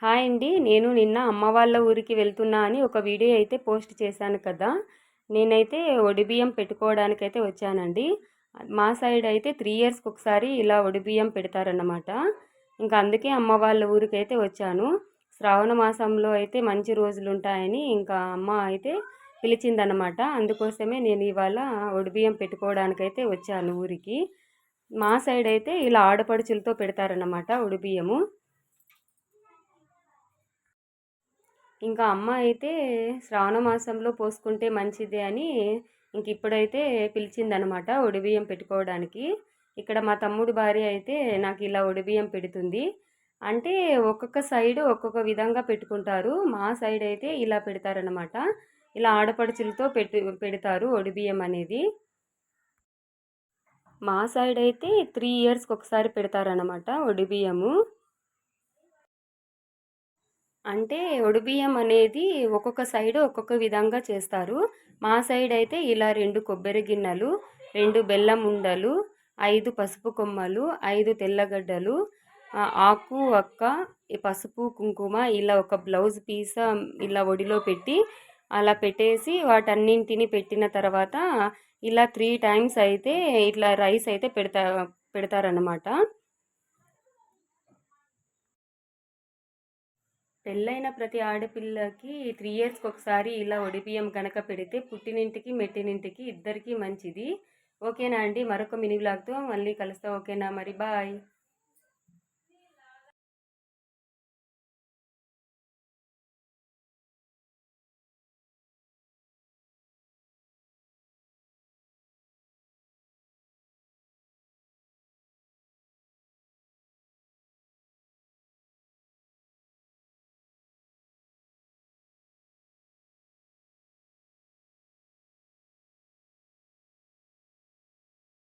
Hi అండి. నేను నిన్న అమ్మ వాళ్ళ ఊరికి వెళ్తున్నా అని ఒక వీడియో అయితే పోస్ట్ చేశాను కదా. నేనైతే ఒడిబియ్యం పెట్టుకోవడానికైతే వచ్చానండి. మా సైడ్ అయితే 3 ఇయర్స్కి ఒకసారి ఇలా ఒడిబియ్యం పెడతారన్నమాట. ఇంకా అందుకే అమ్మ వాళ్ళ ఊరికైతే వచ్చాను. శ్రావణ మాసంలో అయితే మంచి రోజులు ఉంటాయని ఇంకా అమ్మ అయితే పిలిచిందన్నమాట. అందుకోసమే నేను ఇవాళ ఒడిబియ్యం పెట్టుకోవడానికైతే వచ్చాను ఊరికి. మా సైడ్ అయితే ఇలా ఆడపడుచులతో పెడతారన్నమాట ఒడిబియ్యము. ఇంకా అమ్మ అయితే శ్రావణ మాసంలో పోసుకుంటే మంచిది అని ఇంక ఇప్పుడైతే పిలిచిందనమాట ఒడిబియ్యం పెట్టుకోవడానికి. ఇక్కడ మా తమ్ముడు భార్య అయితే నాకు ఇలా ఒడిబియ్యం పెడుతుంది. అంటే ఒక్కొక్క సైడ్ ఒక్కొక్క విధంగా పెట్టుకుంటారు. మా సైడ్ అయితే ఇలా పెడతారనమాట. ఇలా ఆడపడుచులతో పెడతారు ఒడిబియ్యం అనేది. మా సైడ్ అయితే 3 ఇయర్స్కి ఒకసారి పెడతారనమాట ఒడిబియ్యము. అంటే ఒడిబియ్యం అనేది ఒక్కొక్క సైడు ఒక్కొక్క విధంగా చేస్తారు. మా సైడ్ అయితే ఇలా 2 కొబ్బరి గిన్నెలు, 2 బెల్లం ఉండలు, 5 పసుపు కొమ్మలు, 5 తెల్లగడ్డలు, ఆకు వక్క, ఈ పసుపు కుంకుమ ఇలా ఒక బ్లౌజ్ పీస్ ఇలా ఒడిలో పెట్టి అలా పెట్టేసి వాటన్నింటిని పెట్టిన తర్వాత ఇలా 3 టైమ్స్ అయితే ఇట్లా రైస్ అయితే పెడతారన్నమాట. పెళ్ళైన ప్రతి ఆడపిల్లకి 3 ఇయర్స్కి ఒకసారి ఇలా ఒడిబియ్యం కనుక పెడితే పుట్టినింటికి మెట్టినింటికి ఇద్దరికీ మంచిది. ఓకేనా అండి? మరొక మినీ వ్లాగ్తో మళ్ళీ కలుస్తా. ఓకేనా మరి? బాయ్.